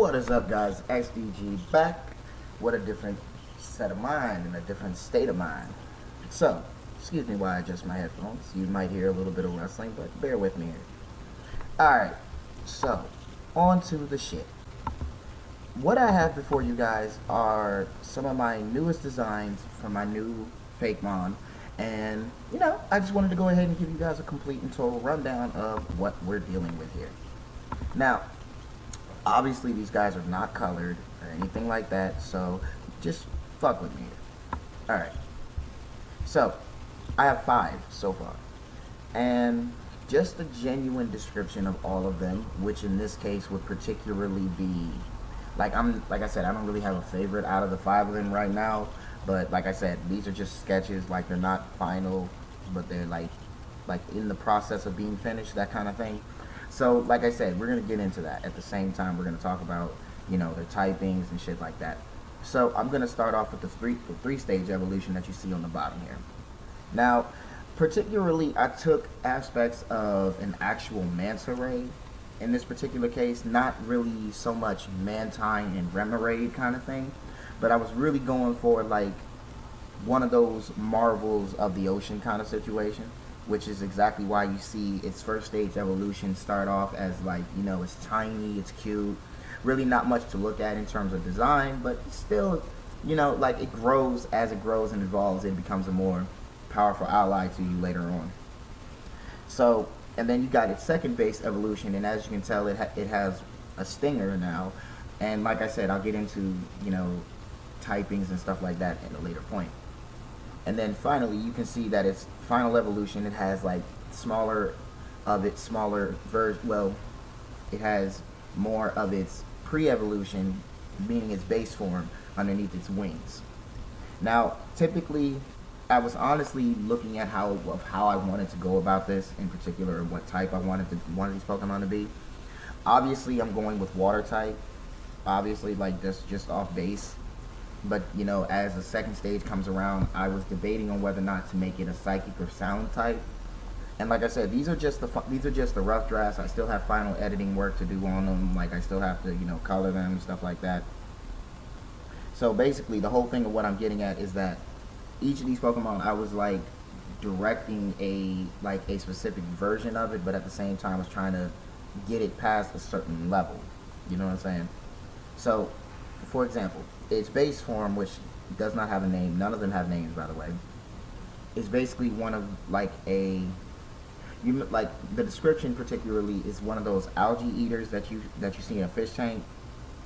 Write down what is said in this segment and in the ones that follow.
What is up, guys? XDG back with a different set of mind and a different state of mind. So, excuse me while I adjust my headphones. You might hear a little bit of wrestling, but bear with me here. Alright, so, on to the shit. What I have before you guys are some of my newest designs for my new Fakemon. And, I just wanted to go ahead and give you guys a complete and total rundown of what we're dealing with here. Now, obviously these guys are not colored or anything like that, so just fuck with me here. Alright, so I have 5 so far, and just a genuine description of all of them, which in this case would particularly be, like I said, I don't really have a favorite out of the 5 of them right now, but like I said, these are just sketches, like they're not final, but they're like in the process of being finished, that kind of thing. So, like I said, we're going to get into that. At the same time, we're going to talk about, their typings and shit like that. So, I'm going to start off with the three-stage evolution that you see on the bottom here. Now, particularly, I took aspects of an actual manta ray in this particular case. Not really so much Mantine and Remoraid kind of thing, but I was really going for, like, one of those marvels of the ocean kind of situation, which is exactly why you see its first stage evolution start off as, like, it's tiny, it's cute, really not much to look at in terms of design, but still, like, it grows. As it grows and evolves, it becomes a more powerful ally to you later on. So, and then you got its second base evolution, and as you can tell, it has a stinger now, and like I said, I'll get into, typings and stuff like that at a later point. And then finally, you can see that its final evolution, it has like it has more of its pre-evolution, meaning its base form, underneath its wings. Now, typically, I was honestly looking at how I wanted to go about this, in particular, what type I wanted these Pokemon to be. Obviously, I'm going with water type. Obviously, like, that's just off base. But, as the second stage comes around, I was debating on whether or not to make it a psychic or sound type. And like I said, these are just the rough drafts. I still have final editing work to do on them. Like, I still have to, color them and stuff like that. So basically, the whole thing of what I'm getting at is that each of these Pokemon, I was, like, directing a specific version of it, but at the same time, I was trying to get it past a certain level. You know what I'm saying? So, for example, its base form, which does not have a name, none of them have names, by the way, is basically one of, the description particularly is one of those algae eaters that you see in a fish tank.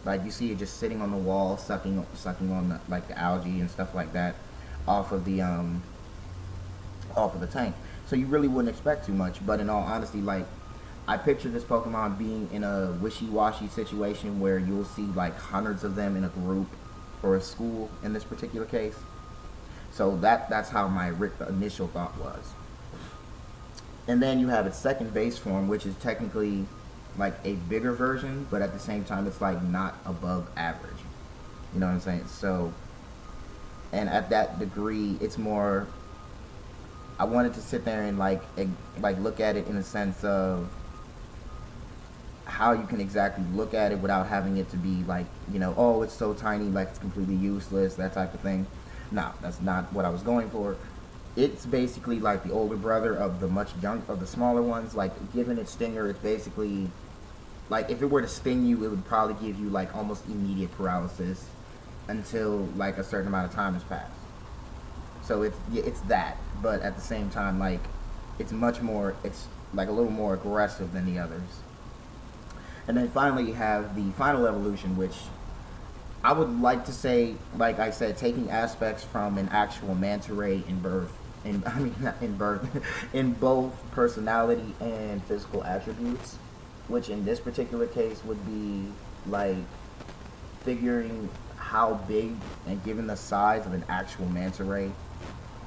Like, you see it just sitting on the wall, sucking on the algae and stuff like that off of the tank. So you really wouldn't expect too much, but in all honesty, like, I picture this Pokemon being in a wishy-washy situation where you'll see like hundreds of them in a group or a school in this particular case. So that's how my initial thought was. And then you have its second base form, which is technically like a bigger version, but at the same time it's like not above average. You know what I'm saying? So, and at that degree, it's more, I wanted to sit there and like look at it in a sense of how you can exactly look at it without having it to be like, oh, it's so tiny, like it's completely useless, that type of thing. No, that's not what I was going for. It's basically like the older brother of the smaller ones. Like, given its stinger, it's basically like, if it were to sting you, it would probably give you like almost immediate paralysis until like a certain amount of time has passed. So it's that, but at the same time, like, it's like a little more aggressive than the others. And then finally you have the final evolution, which I would like to say, like I said, taking aspects from an actual manta ray in both personality and physical attributes, which in this particular case would be like figuring how big, and given the size of an actual manta ray,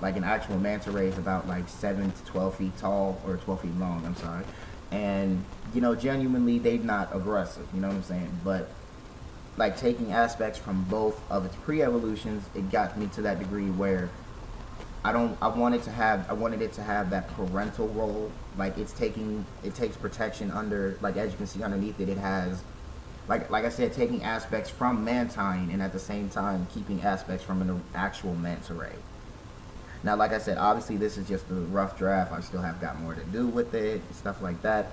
like an actual manta ray is about like 7 to 12 feet tall, or 12 feet long, I'm sorry. And, genuinely, they're not aggressive, you know what I'm saying? But, like, taking aspects from both of its pre-evolutions, it got me to that degree where I wanted it to have that parental role. Like, it takes protection under, like, as you can see underneath it, it has like I said, taking aspects from Mantine and at the same time keeping aspects from an actual manta ray. Now, like I said, obviously this is just a rough draft. I still have got more to do with it, stuff like that.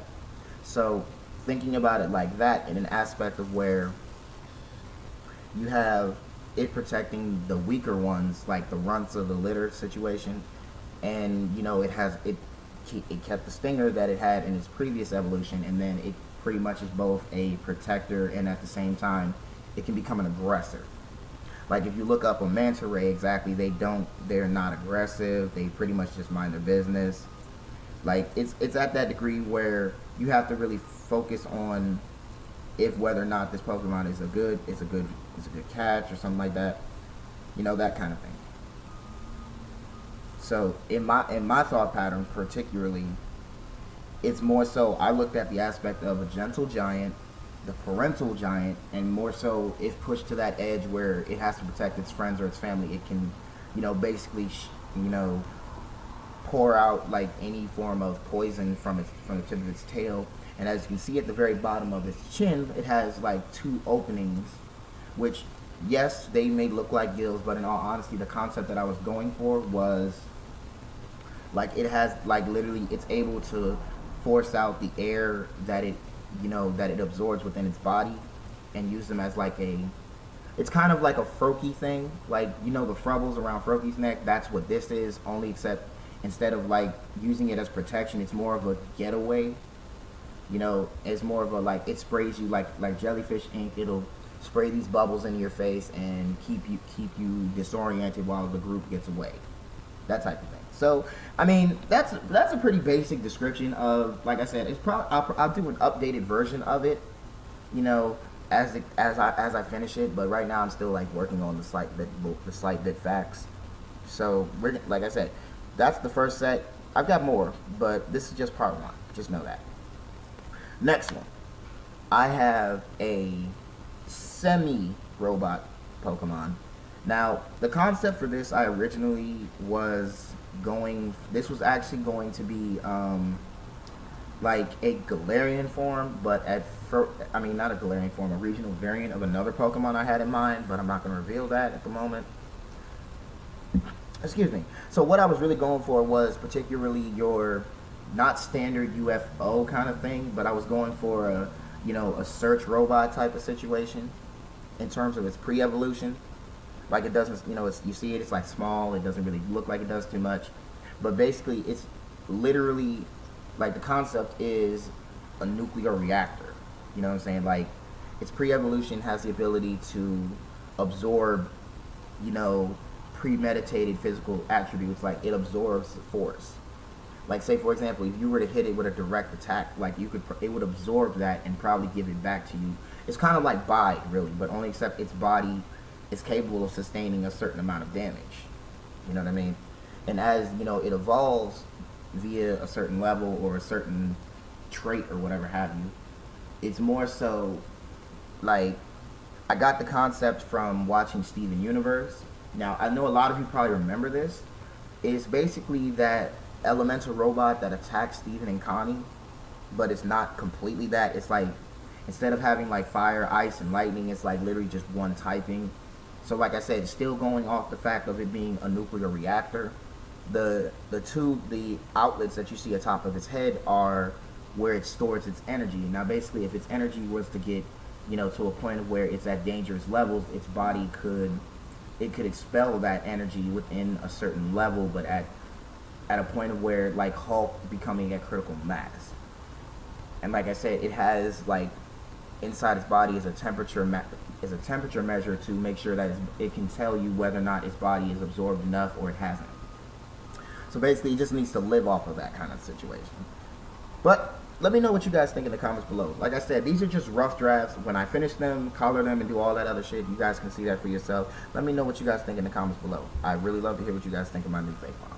So thinking about it like that in an aspect of where you have it protecting the weaker ones, like the runts of the litter situation, and you know it kept the stinger that it had in its previous evolution, and then it pretty much is both a protector and at the same time it can become an aggressor. Like if you look up a manta ray, exactly, they're not aggressive. They pretty much just mind their business. Like it's at that degree where you have to really focus on if whether or not this Pokemon is a good catch or something like that. You know, that kind of thing. So in my thought pattern particularly, it's more so I looked at the aspect of a gentle giant, the parental giant, and more so if pushed to that edge where it has to protect its friends or its family, it can, you know, basically, pour out like any form of poison from the tip of its tail. And as you can see at the very bottom of its chin, it has like 2 openings, which yes, they may look like gills, but in all honesty, the concept that I was going for was like it has like literally it's able to force out the air that it absorbs within its body and use them as like it's kind of like a Froakie thing, like the frubbles around Froakie's neck. That's what this is, only except instead of like using it as protection, it's more of a getaway. It's more of a like it sprays you like jellyfish ink. It'll spray these bubbles into your face and keep you disoriented while the group gets away. That type of thing. So, I mean, that's a pretty basic description of, like I said, it's probably I'll do an updated version of it, as I finish it. But right now, I'm still like working on the slight bit facts. So, like I said, that's the first set. I've got more, but this is just part 1. Just know that. Next one, I have a semi-robot Pokemon. Now, the concept for this, I originally was this was actually going to be like a Galarian form, but not a Galarian form, a regional variant of another Pokemon I had in mind, but I'm not going to reveal that at the moment. Excuse me. So what I was really going for was particularly your not standard UFO kind of thing, but I was going for a search robot type of situation in terms of its pre-evolution. Like it doesn't, you see it, it's like small, it doesn't really look like it does too much. But basically, it's literally, like the concept is a nuclear reactor. You know what I'm saying? Like, its pre-evolution has the ability to absorb, premeditated physical attributes. Like, it absorbs force. Like, say, for example, if you were to hit it with a direct attack, like, it would absorb that and probably give it back to you. It's kind of like Bide, really, but only except its body is capable of sustaining a certain amount of damage. You know what I mean? And as, it evolves via a certain level or a certain trait or whatever have you, it's more so, like, I got the concept from watching Steven Universe. Now, I know a lot of you probably remember this. It's basically that elemental robot that attacks Steven and Connie, but it's not completely that. It's like, instead of having like fire, ice, and lightning, it's like literally just one typing. So like I said, it's still going off the fact of it being a nuclear reactor. The outlets that you see atop of its head are where it stores its energy. Now basically, if its energy was to get, to a point of where it's at dangerous levels, its body could expel that energy within a certain level, but at a point of where, like Hulk becoming a critical mass. And like I said, it has like inside its body is a temperature measure to make sure that it can tell you whether or not its body is absorbed enough or it hasn't. So basically, it just needs to live off of that kind of situation. But let me know what you guys think in the comments below. Like I said, these are just rough drafts. When I finish them, color them, and do all that other shit, you guys can see that for yourself. Let me know what you guys think in the comments below. I really love to hear what you guys think of my new Fakemon.